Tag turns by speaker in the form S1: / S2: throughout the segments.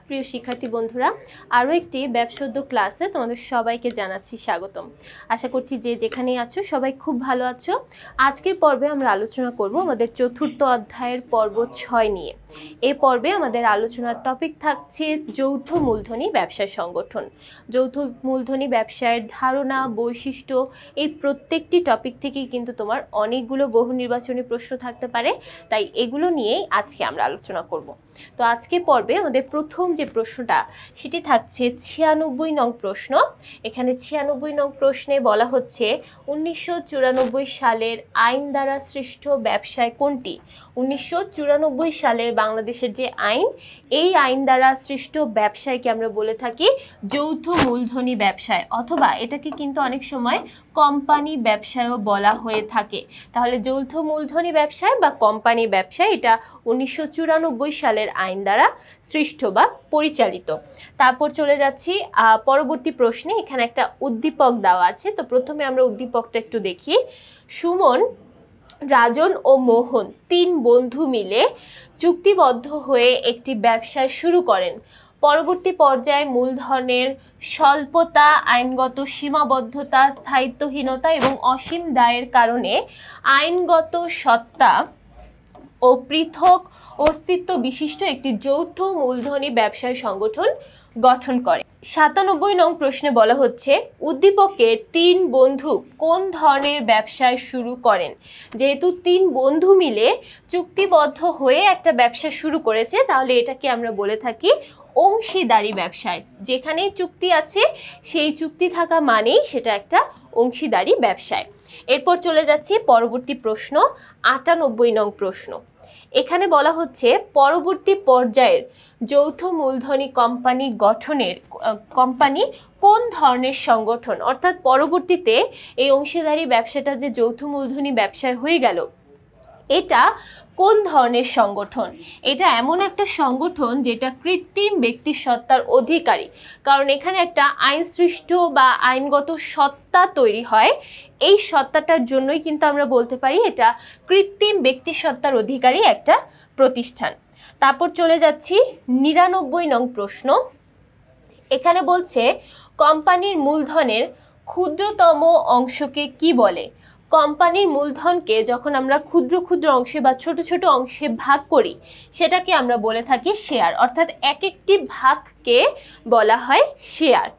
S1: প্রিয় শিক্ষার্থী বন্ধুরা, আরও একটি ব্যবসদ্য ক্লাসে তোমাদের সবাইকে জানাচ্ছি স্বাগতম। আশা করছি যে যেখানেই আছো সবাই খুব ভালো আছো। আজকের পর্বে আমরা আলোচনা করব আমাদের চতুর্থ অধ্যায়ের পর্ব 6 নিয়ে। এই পর্বে আমাদের আলোচনার টপিক থাকছে যৌথ মূলধনী ব্যবসা সংগঠন। যৌথ মূলধনী ব্যবসায়ের ধারণা, বৈশিষ্ট্য, এই প্রত্যেকটি টপিক থেকেই কিন্তু তোমার অনেকগুলো বহু নির্বাচনী প্রশ্ন থাকতে পারে, তাই এগুলো নিয়েই আজকে আমরা আলোচনা করব। তো আজকে পর্বে আমাদের প্রথম যে প্রশ্নটা সেটি থাকছে 96 নং প্রশ্ন। এখানে 96 নং প্রশ্নে বলা হচ্ছে 1994 সালের আইন দ্বারা সৃষ্ট ব্যবসায় কোনটি? 1994 সালের বাংলাদেশের যে আইন, এই আইন দ্বারা সৃষ্ট ব্যবসায়কে আমরা বলে থাকি যৌথ মূলধনী ব্যবসায়, অথবা এটাকে কিন্তু অনেক সময় কোম্পানি ব্যবসায়ও বলা হয়ে থাকে। তাহলে যৌথ মূলধনী ব্যবসায় বা কোম্পানি ব্যবসায় এটা 1994 সালের আইন দ্বারা সৃষ্ট বা পরিচালিত। তারপর চলে যাচ্ছি পরবর্তী প্রশ্নে। এখানে একটা উদ্দীপক দেওয়া আছে, তো প্রথমে আমরা উদ্দীপকটা একটু দেখি। সুমন, রাজন ও মোহন 3 বন্ধু মিলে চুক্তিবদ্ধ হয়ে একটি ব্যবসা শুরু করেন। পরবর্তী পর্যায়ে মূলধনের স্বল্পতা, আইনগত সীমাবদ্ধতা, স্থায়িত্বহীনতা এবং অসীম দায়ের কারণে আইনগত সত্তা ও পৃথক অস্তিত্ব বিশিষ্ট একটি যৌথ মূলধনী ব্যবসায় সংগঠন গঠন করে। 97 নং প্রশ্নে বলা হচ্ছে উদ্দীপকের 3 বন্ধু কোন ধরনের ব্যবসায় শুরু করেন? যেহেতু 3 বন্ধু মিলে চুক্তিবদ্ধ হয়ে একটা ব্যবসা শুরু করেছে, তাহলে এটাকে আমরা বলে থাকি অংশীদারি ব্যবসায়। যেখানেই চুক্তি আছে সেই চুক্তি থাকা মানেই সেটা একটা অংশীদারি ব্যবসায়। এরপর চলে যাচ্ছি পরবর্তী প্রশ্ন, 98 নং প্রশ্ন। এখানে বলা হচ্ছে পরবর্তী পর্যায়ের যৌথ মূলধনী কোম্পানি গঠনের কোম্পানি কোন ধরনের সংগঠন? অর্থাৎ পরবর্তীতে এই অংশীদারি ব্যবসাটা যে যৌথ মূলধনী ব্যবসায় হয়ে গেল, এটা কোন ধরনের সংগঠন? এটা এমন একটা সংগঠন যেটা কৃত্রিম ব্যক্তি সত্তার অধিকারী, কারণ এখানে একটা আইন সৃষ্ট বা আইনগত সত্তা তৈরি হয়। এই সত্তাটার জন্যই কিন্তু আমরা বলতে পারি এটা কৃত্রিম ব্যক্তি সত্তার অধিকারী একটা প্রতিষ্ঠান। তারপর চলে যাচ্ছি 99 নং প্রশ্ন। এখানে বলছে কোম্পানির মূলধনের ক্ষুদ্রতম অংশকে কি বলে? কোম্পানির মূলধনকে যখন আমরা ক্ষুদ্র ক্ষুদ্র অংশে বা ছোট ছোট অংশে ভাগ করি, সেটাকে আমরা বলে থাকি শেয়ার, অর্থাৎ এক একটি ভাগকে বলা হয় শেয়ার।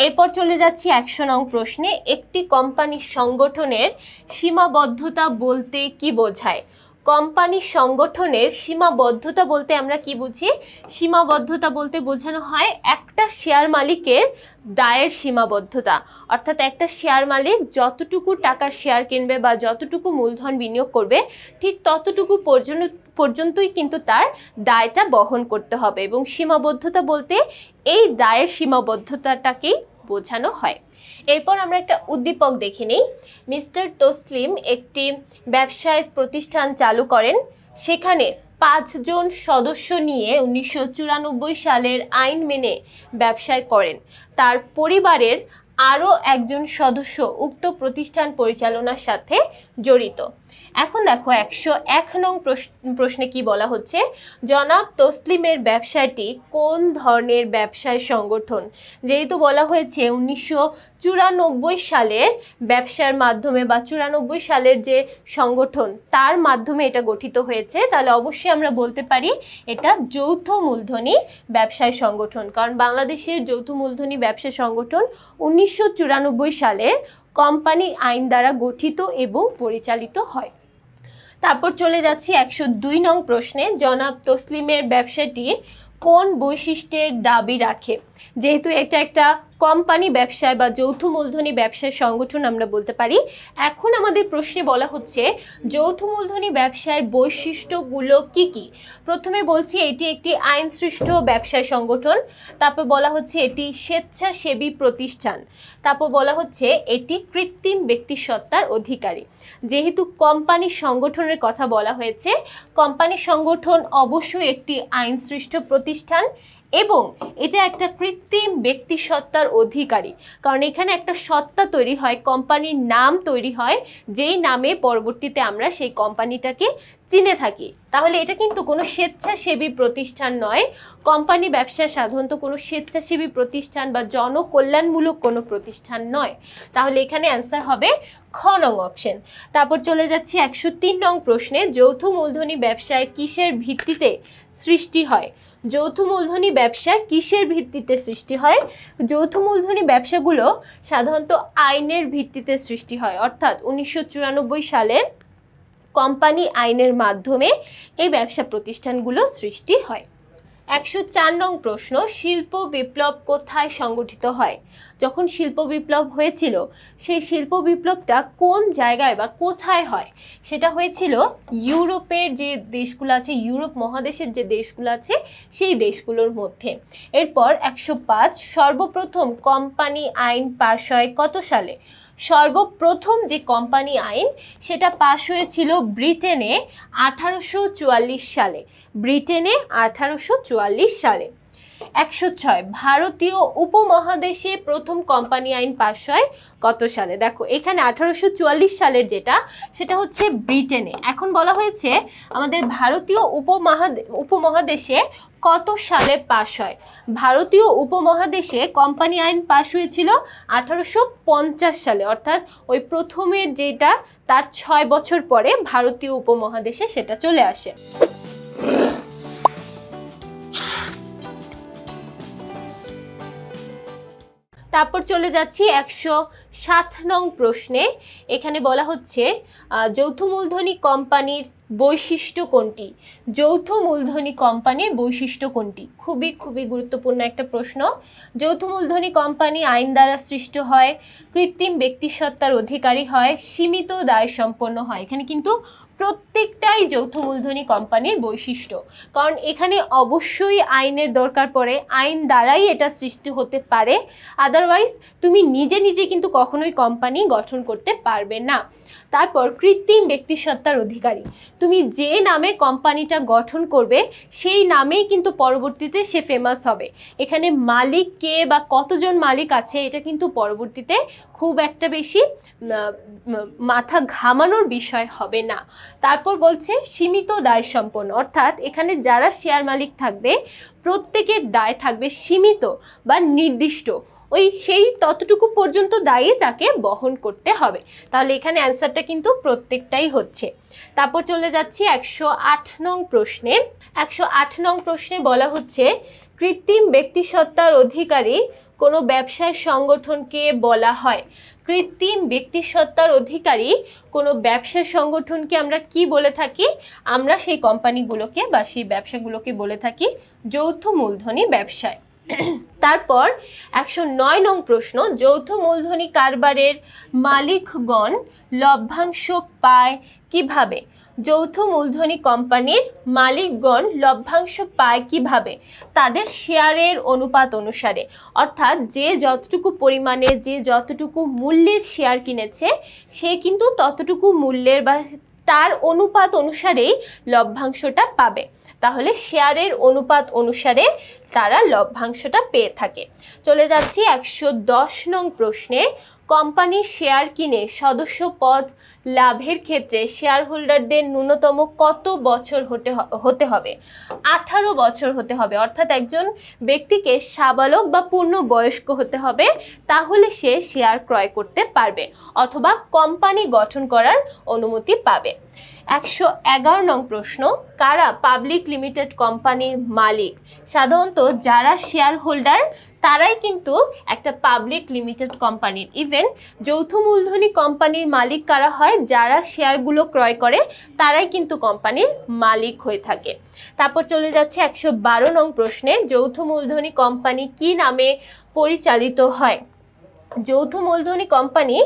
S1: এরপর চলে যাচ্ছি 100 নং প্রশ্নে। একটি কোম্পানির সংগঠনের সীমাবদ্ধতা বলতে কি বোঝায়? কোম্পানি সংগঠনের সীমাবদ্ধতা বলতে আমরা কি বুঝি? সীমাবদ্ধতা বলতে বোঝানো হয় একটা শেয়ার মালিকের দায়ের সীমাবদ্ধতা, অর্থাৎ একটা শেয়ার মালিক যতটুকু টাকার শেয়ার কিনবে বা যতটুকু মূলধন বিনিয়োগ করবে, ঠিক ততটুকু পর্যন্তই কিন্তু তার দায়টা বহন করতে হবে, এবং সীমাবদ্ধতা বলতে এই দায়ের সীমাবদ্ধতাটাকেই বোঝানো হয়। এরপর আমরা একটা উদ্দীপক দেখে নিই। মিস্টার তসলিম একটি ব্যবসায় প্রতিষ্ঠান চালু করেন। সেখানে 5 জন সদস্য নিয়ে 1994 সালের আইন মেনে ব্যবসায় করেন। তার পরিবারের আরও একজন সদস্য উক্ত প্রতিষ্ঠান পরিচালনার সাথে জড়িত। এখন দেখো 101 নং প্রশ্নে কি বলা হচ্ছে? জনাব তসলিমের ব্যবসাটি কোন ধরনের ব্যবসায় সংগঠন? যেহেতু বলা হয়েছে 1994 সালের ব্যবসার মাধ্যমে বা 94 সালের যে সংগঠন তার মাধ্যমে এটা গঠিত হয়েছে, তাহলে অবশ্যই আমরা বলতে পারি এটা যৌথ মূলধনী ব্যবসায় সংগঠন, কারণ বাংলাদেশের যৌথ মূলধনী ব্যবসা সংগঠন 1994 সালের কোম্পানি আইন দ্বারা গঠিত এবং পরিচালিত হয়। তারপর চলে যাচ্ছি 102 নং প্রশ্নে। জনাব তসলিমের ব্যবসাটি কোন বৈশিষ্ট্যের দাবি রাখে? যেহেতু এটা একটা কোম্পানি ব্যবসায় বা যৌথ মূলধনী ব্যবসায় সংগঠন আমরা বলতে পারি। এখন আমাদের প্রশ্নে বলা হচ্ছে যৌথ মূলধনী ব্যবসায়ের বৈশিষ্ট্যগুলো কি কি? প্রথমে বলছি এটি একটি আইন সৃষ্ট ব্যবসায় সংগঠন। তারপর বলা হচ্ছে এটি স্বেচ্ছাসেবী প্রতিষ্ঠান। তারপর বলা হচ্ছে এটি কৃত্রিম ব্যক্তি সত্তার অধিকারী। যেহেতু কোম্পানি সংগঠনের কথা বলা হয়েছে, কোম্পানি সংগঠন অবশ্যই একটি আইন সৃষ্ট প্রতিষ্ঠান এবং এটা একটা কৃত্রিম ব্যক্তি সত্তার অধিকারী, কারণ এখানে একটা সত্তা তৈরি হয়, কোম্পানির নাম তৈরি হয়, যেই নামে পরবর্তীতে আমরা সেই কোম্পানিটাকে চিনে থাকি, তাহলে এটা কিন্তু কোনো স্বেচ্ছাসেবী প্রতিষ্ঠান নয়। কোম্পানি ব্যবসা সাধারণত কোনো স্বেচ্ছাসেবী প্রতিষ্ঠান বা জনকল্যাণমূলক কোনো প্রতিষ্ঠান নয়। তাহলে এখানে অ্যান্সার হবে খ নং অপশন। তারপর চলে যাচ্ছি 103 নং প্রশ্নে, যৌথ মূলধনী ব্যবসায় কিসের ভিত্তিতে সৃষ্টি হয়? যৌথ মূলধনী ব্যবসা কিসের ভিত্তিতে সৃষ্টি হয়? যৌথ মূলধনী ব্যবসাগুলো সাধারণত আইনের ভিত্তিতে সৃষ্টি হয়, অর্থাৎ 1994 সালের কোম্পানি আইনের মাধ্যমে এই ব্যবসা প্রতিষ্ঠানগুলো সৃষ্টি হয়। 104 নং প্রশ্ন, শিল্প বিপ্লব কোথায় সংগঠিত হয়? যখন শিল্প বিপ্লব হয়েছিল সেই শিল্প বিপ্লবটা কোন জায়গায় বা কোথায় হয়? সেটা হয়েছিল ইউরোপের যে দেশগুলো আছে, ইউরোপ মহাদেশের যে দেশগুলো আছে সেই দেশগুলোর মধ্যে। এরপর 105, সর্বপ্রথম কোম্পানি আইন পাশ হয় কত সালে? সর্বপ্রথম যে কোম্পানি আইন সেটা পাশ হয়েছিল ব্রিটেনে 1844 সালে। ব্রিটেনে 1844 সালে। 106, ভারতীয় উপমহাদেশে প্রথম কোম্পানি আইন পাশ হয় কত সালে? দেখো এখানে 1844 সালের যেটা সেটা হচ্ছে ব্রিটেনে। এখন বলা হয়েছে আমাদের ভারতীয় উপমহাদেশে কত সালে পাশ হয়? ভারতীয় উপমহাদেশে কোম্পানি আইন পাশ হয়েছিল 1850 সালে, অর্থাৎ ওই প্রথমের যেটা তার 6 বছর পরে ভারতীয় উপমহাদেশে সেটা চলে আসে। তারপর চলে যাচ্ছি 107 নং প্রশ্নে। এখানে বলা হচ্ছে যৌথ মূলধনী কোম্পানির বৈশিষ্ট্য কোনটি? যৌথ মূলধনী কোম্পানির বৈশিষ্ট্য কোনটি? খুবই খুবই গুরুত্বপূর্ণ একটা প্রশ্ন। যৌথ মূলধনী কোম্পানি আইন দ্বারা সৃষ্ট হয়, কৃত্রিম ব্যক্তিসত্তার অধিকারী হয়, সীমিত দায় সম্পন্ন হয়। এখানে কিন্তু প্রত্যেকটাই যৌথ মূলধনী কোম্পানির বৈশিষ্ট্য, কারণ এখানে অবশ্যই আইনের দরকার পড়ে, আইন দ্বারাই এটা সৃষ্টি হতে পারে, আদারওয়াইজ তুমি নিজে নিজে কিন্তু কখনোই কোম্পানি গঠন করতে পারবে না। তারপর কৃত্রিম ব্যক্তিসত্তার অধিকারী, তুমি যে নামে কোম্পানিটা গঠন করবে সেই নামেই কিন্তু পরবর্তীতে সে ফেমাস হবে। এখানে মালিক কে বা কতজন মালিক আছে এটা কিন্তু পরবর্তীতে খুব একটা বেশি মাথা ঘামানোর বিষয় হবে না। তারপর বলছে সীমিত দায় সম্পন্ন, অর্থাৎ এখানে যারা শেয়ার মালিক থাকবে প্রত্যেকের দায় থাকবে সীমিত বা নির্দিষ্ট, সেই ততটুকু পর্যন্ত দায়ী তাকে বহন করতে হবে। তাহলে এখানে অ্যান্সারটা কিন্তু প্রত্যেকটাই হচ্ছে। তারপর চলে যাচ্ছি 108 নং প্রশ্নে। 108 নং প্রশ্নে বলা হচ্ছে কৃত্রিম ব্যক্তিসত্তার অধিকারী কোনো ব্যবসায় সংগঠনকে বলা হয়? কৃত্রিম ব্যক্তিসত্তার অধিকারী কোনো ব্যবসা সংগঠনকে আমরা কি বলে থাকি? আমরা সেই কোম্পানিগুলোকে বা সেই ব্যবসাগুলোকে বলে থাকি যৌথ মূলধনী ব্যবসায়। তারপর 109 নং প্রশ্ন, যৌথ মূলধনী কারবারের মালিকগণ লভ্যাংশ পায় কিভাবে? যৌথ মূলধনী কোম্পানির মালিকগণ লভ্যাংশ পায় কিভাবে? তাদের শেয়ারের অনুপাত অনুসারে, অর্থাৎ যে যতটুকু পরিমাণে যে যতটুকু মূল্যের শেয়ার কিনেছে সে কিন্তু ততটুকু মূল্যের বা তার অনুপাত অনুসারেই লভ্যাংশটা পাবে। তাহলে শেয়ারের অনুপাত অনুসারে তারা লভ্যাংশটা পেয়ে থাকে। চলে যাচ্ছি 110 নং প্রশ্নে। কোম্পানির শেয়ার কিনে সদস্য পদ লাভের ক্ষেত্রে শেয়ার হোল্ডারদের ন্যূনতম কত বছর হতে হবে? 18 বছর হতে হবে, অর্থাৎ একজন ব্যক্তিকে সাবালক বা পূর্ণ বয়স্ক হতে হবে, তাহলে সে শেয়ার ক্রয় করতে পারবে অথবা কোম্পানি গঠন করার অনুমতি পাবে। 111 নং প্রশ্ন, কারা পাবলিক লিমিটেড কোম্পানির মালিক? সাধারণত যারা শেয়ার হোল্ডার তারাই কিন্তু একটা পাবলিক লিমিটেড কোম্পানির। ইভেন যৌথ মূলধনী কোম্পানির মালিক কারা হয়? যারা শেয়ারগুলো ক্রয় করে তারাই কিন্তু কোম্পানির মালিক হয়ে থাকে। তারপর চলে যাচ্ছে 112 নং প্রশ্নে, যৌথ মূলধনী কোম্পানি কি নামে পরিচালিত হয়? যৌথ মূলধনী কোম্পানি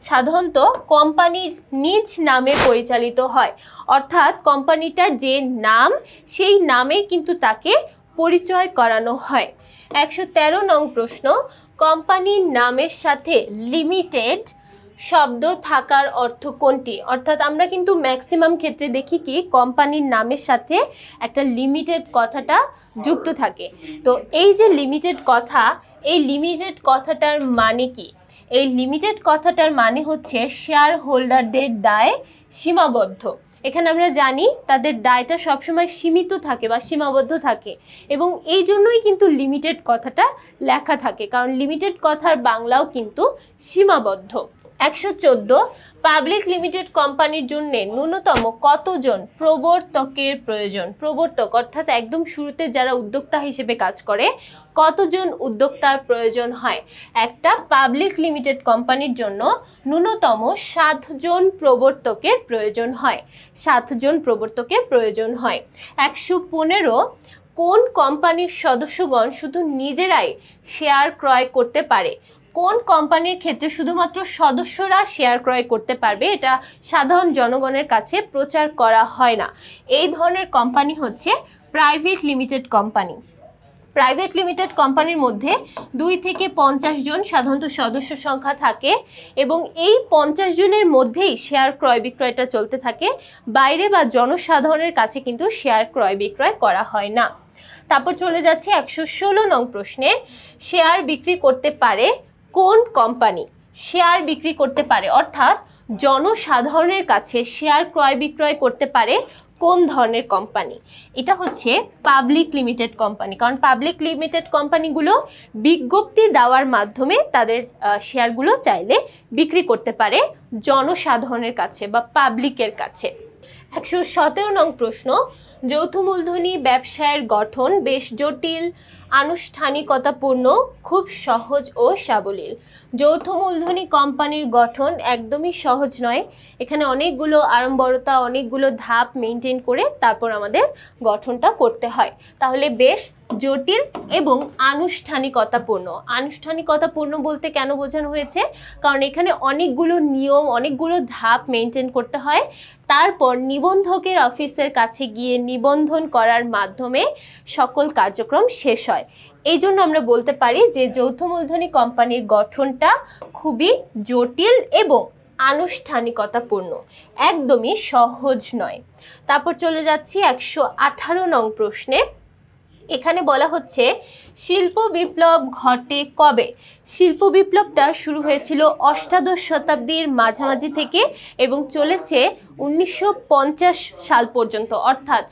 S1: সাধারণত কোম্পানির নিজ নামে পরিচালিত হয়, অর্থাৎ কোম্পানিটার যে নাম সেই নামে কিন্তু তাকে পরিচয় করানো হয়। 113 নং প্রশ্ন, কোম্পানির নামের সাথে লিমিটেড শব্দ থাকার অর্থ কোনটি? অর্থাৎ আমরা কিন্তু ম্যাক্সিমাম ক্ষেত্রে দেখি কি কোম্পানির নামের সাথে একটা লিমিটেড কথাটা যুক্ত থাকে। তো এই যে লিমিটেড কথা, এই লিমিটেড কথাটার মানে কি? এই লিমিটেড কথাটার মানে হচ্ছে শেয়ার হোল্ডারদের দায় সীমাবদ্ধ। এখানে আমরা জানি তাদের দায়টা সবসময় সীমিত থাকে বা সীমাবদ্ধ থাকে, এবং এই জন্যই কিন্তু লিমিটেড কথাটা লেখা থাকে, কারণ লিমিটেড কথার বাংলাও কিন্তু সীমাবদ্ধ। 114, পাবলিক লিমিটেড কোম্পানির জন্য ন্যূনতম কতজন প্রবর্তকের প্রয়োজন? প্রবর্তক অর্থাৎ একদম শুরুতে যারা উদ্যোক্তা হিসেবে কাজ করে, কতজন উদ্যোক্তার প্রয়োজন হয়? একটা পাবলিক লিমিটেড কোম্পানির জন্য ন্যূনতম 7 জন প্রবর্তকের প্রয়োজন হয়। 7 জন প্রবর্তকের প্রয়োজন হয়। 115, কোন কোম্পানির সদস্যগণ শুধু নিজেরাই শেয়ার ক্রয় করতে পারে? কোন কোম্পানির ক্ষেত্রে শুধুমাত্র সদস্যরা শেয়ার ক্রয় করতে পারবে, এটা সাধারণ জনগণের কাছে প্রচার করা হয় না? এই ধরনের কোম্পানি হচ্ছে private limited company. Private limited কোম্পানির মধ্যে 2 থেকে 50 জন সাধারণত সদস্য সংখ্যা থাকে, এবং এই 50 জনের মধ্যেই শেয়ার ক্রয় বিক্রয়টা চলতে থাকে। বাইরে বা জনসাধারণের কাছে কিন্তু শেয়ার ক্রয় বিক্রয় করা হয় না। তারপর চলে যাচ্ছে 116 নং প্রশ্নে, শেয়ার বিক্রি করতে পারে কোন কোম্পানি? শেয়ার বিক্রি করতে পারে অর্থাৎ জনসাধারণের কাছে শেয়ার ক্রয় বিক্রয় করতে পারে কোন ধরনের কোম্পানি? এটা হচ্ছে পাবলিক লিমিটেড কোম্পানি, কারণ পাবলিক লিমিটেড কোম্পানিগুলো বিজ্ঞপ্তি দেওয়ার মাধ্যমে তাদের শেয়ারগুলো চাইলে বিক্রি করতে পারে জনসাধারণের কাছে বা পাবলিকের কাছে। 117 নং প্রশ্ন, যৌথ মূলধনী ব্যবসায়ের গঠন বেশ জটিল, আনুষ্ঠানিকতাপূর্ণ, খুব সহজ ও সাবলীল। যৌথ মূলধনী কোম্পানির গঠন একদমই সহজ নয়, এখানে অনেকগুলো আড়ম্বরতা, অনেকগুলো ধাপ মেনটেন করে তারপর আমাদের গঠনটা করতে হয়। তাহলে বেশ জটিল এবং আনুষ্ঠানিকতাপূর্ণ। আনুষ্ঠানিকতাপূর্ণ বলতে কেন বোঝানো হয়েছে? কারণ এখানে অনেকগুলো নিয়ম, অনেকগুলো ধাপ মেনটেন করতে হয়, তারপর নিবন্ধকের অফিসের কাছে গিয়ে নিবন্ধন করার মাধ্যমে সকল কার্যক্রম শেষ হয়। এই জন্য আমরা বলতে পারি যে যৌথ মূলধনী কোম্পানির গঠনটা খুবই জটিল এবং আনুষ্ঠানিকতাপূর্ণ, একদমই সহজ নয়। তারপর চলে যাচ্ছি 118 নং প্রশ্নে। এখানে বলা হচ্ছে শিল্প বিপ্লব ঘটে কবে? শিল্প বিপ্লবটা শুরু হয়েছিল অষ্টাদশ শতাব্দীর মাঝামাঝি থেকে এবং চলেছে 1950 সাল পর্যন্ত, অর্থাৎ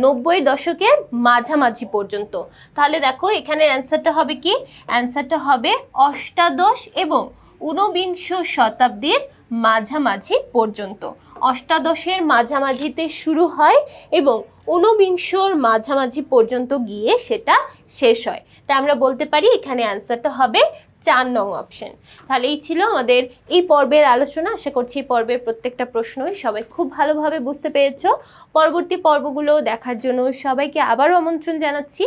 S1: 90 দশকের মাঝামাঝি পর্যন্ত। তাহলে দেখো এখানে অ্যান্সারটা হবে কি? অ্যান্সারটা হবে অষ্টাদশ এবং 19বিংশ শতাব্দীর মাঝামাঝি পর্যন্ত। অষ্টাদশের মাঝামাঝিতে শুরু হয় এবং 19বিংশর মাঝামাঝি পর্যন্ত গিয়ে সেটা শেষ হয়। তাই আমরা বলতে পারি এখানে অ্যান্সারটা হবে 4 নং অপশন। তাহলে এই ছিল আমাদের এই পর্বের আলোচনা। আশা করছি এই পর্বের প্রত্যেকটা প্রশ্নই সবাই খুব ভালোভাবে বুঝতে পেরেছো। পরবর্তী পর্বগুলো দেখার জন্য সবাইকে আবারও আমন্ত্রণ জানাচ্ছি।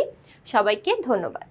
S1: সবাইকে ধন্যবাদ।